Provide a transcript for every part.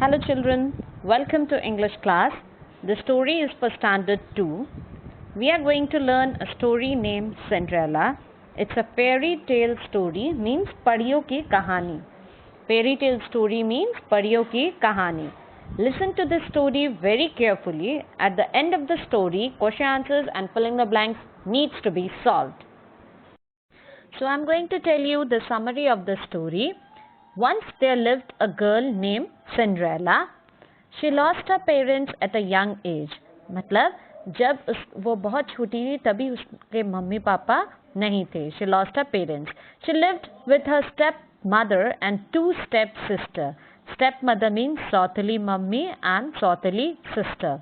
Hello children, welcome to English class. The story is for standard 2. We are going to learn a story named Cinderella. It's a fairy tale story, means परियों की कहानी. Fairy tale story means परियों की कहानी. Listen to this story very carefully. At the end of the story, question answers and filling the blanks needs to be solved. So I'm going to tell you the summary of the story. Once there lived a girl named Cinderella. She lost her parents at a young age. मतलब जब वो बहुत छोटी थी तभी उसके mummy papa नहीं थे. She lost her parents. She lived with her stepmother and two stepsisters. Stepmother means सौतेली मम्मी and सौतेली sister.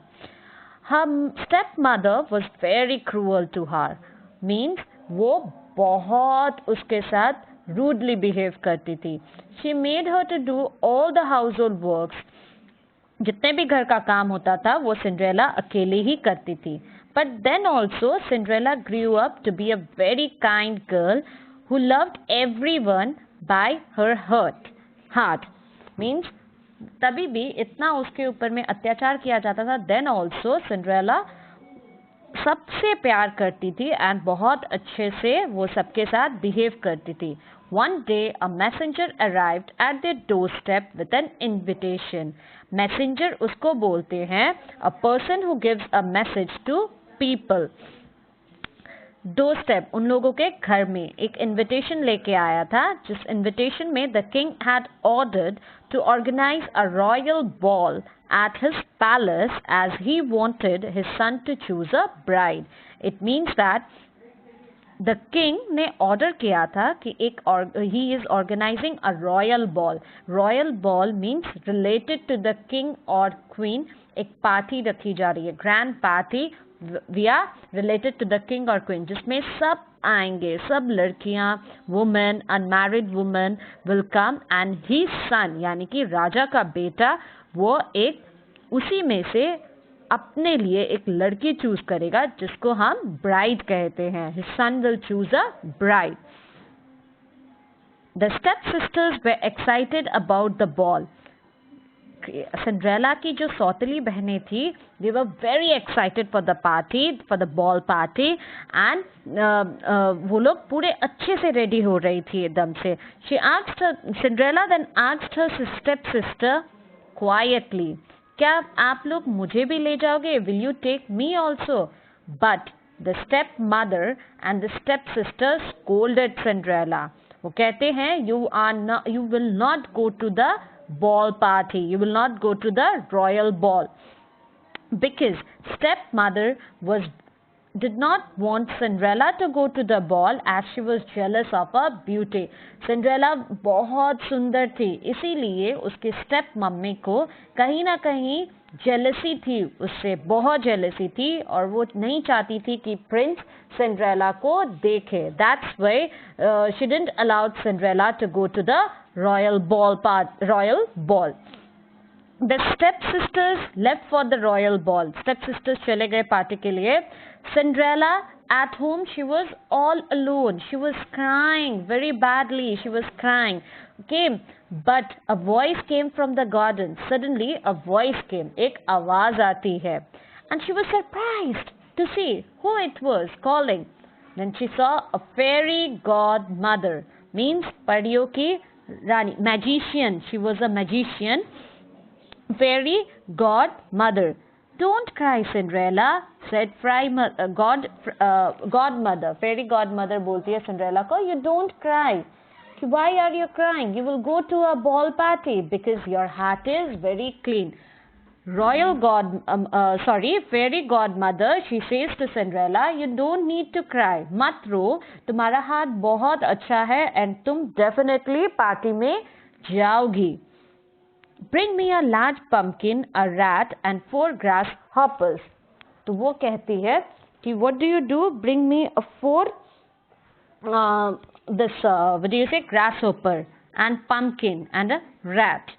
Her stepmother was very cruel to her. Means वो बहुत उसके साथ rudely behave करती थी. She made her to do all the household works. जितने भी घर का काम होता था वो सिंड्रेला अकेले ही करती थी. But then also Cinderella grew up to be a very kind girl who loved everyone by her heart. Means तभी भी इतना उसके ऊपर में अत्याचार किया जाता था. Then also Cinderella सबसे प्यार करती थी एंड बहुत अच्छे से वो सबके साथ बिहेव करती थी. One day a messenger arrived at their doorstep with an invitation. Messenger उसको बोलते हैं a person who gives a message to people. doorstep उन लोगों के घर में एक invitation लेके आया था, जिस invitation में the king had ordered to organize a royal ball at his palace as he wanted his son to choose a bride. It means that the king ने order किया था कि he is organizing a royal ball. Royal ball means related to the king or queen. एक party रखी जा रही है, grand party via related to the king or queen, जिसमें सब आएंगे, सब लड़कियां, women, unmarried women will come and his son यानी कि राजा का बेटा वो एक उसी में से अपने लिए एक लड़की चूज करेगा जिसको हम ब्राइड कहते हैं. His son will choose a bride. The stepsisters were excited about the ball. Cinderella की जो सौतेली बहनें थी, they were very excited for the party, for the ball party, and वो लोग पूरे अच्छे से रेडी हो रही थी एकदम से. Cinderella then asked her stepsister quietly, क्या आप लोग मुझे भी ले जाओगे? Will you take me also? But the stepmother and the stepsister scolded Cinderella. वो कहते हैं you will not go to the ball party. You will not go to the royal ball. Because stepmother did not want Cinderella to go to the ball as she was jealous of her beauty. Cinderella बहुत सुंदर थी, इसीलिए उसके step mummy को कहीं ना कहीं jealousy थी, उससे बहुत जेलसी थी और वो नहीं चाहती थी कि प्रिंस सिंड्रेला को देखे. That's why she didn't allow Cinderella to go to the royal ball. The stepsisters left for the royal ball. Stepsisters चले गए पार्टी के लिए. Cinderella at home, she was all alone. She was crying very badly. She was crying. Okay, but a voice came from the garden. Suddenly a voice came. एक आवाज आती है. And she was surprised to see who it was calling. Then she saw a fairy godmother. Means परियों की रानी, magician. She was a magician. Fairy godmother. Don't cry, Cinderella, said godmother. Fairy godmother बोलती है Cinderella को, you don't cry. Why are you crying? You will go to a ball party because your heart is very clean. Fairy godmother, she says to Cinderella, you don't need to cry. मत रो, तुम्हारा हाथ बहुत अच्छा है and तुम definitely party में जाओगी. Bring me a large pumpkin, a rat and 4 grasshoppers. तो वो कहती है कि what do you do? Bring me a 4 grasshopper and pumpkin and a rat.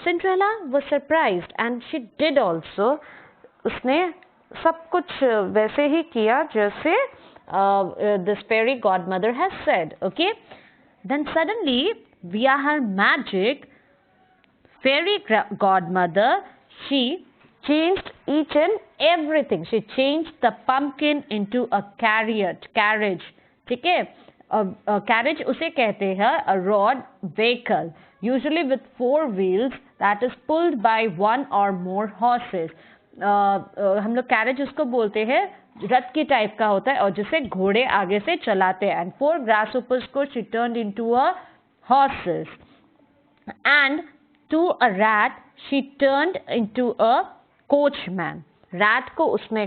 Cinderella was surprised and she did also. उसने सब कुछ वैसे ही किया जैसे this fairy godmother has said. Okay. Then suddenly via her magic fairy godmother, she changed each and everything. She changed the pumpkin into a carriage. ठीक है, carriage उसे कहते हैं, a rod vehicle, usually with 4 wheels that is pulled by 1 or more horses. हम लोग carriage उसको बोलते हैं, रथ की टाइप का होता है और जिसे घोड़े आगे से चलाते हैं. And 4 grasshoppers को she turned into a horses. And to a rat she turned into a coachman. Rat को उसने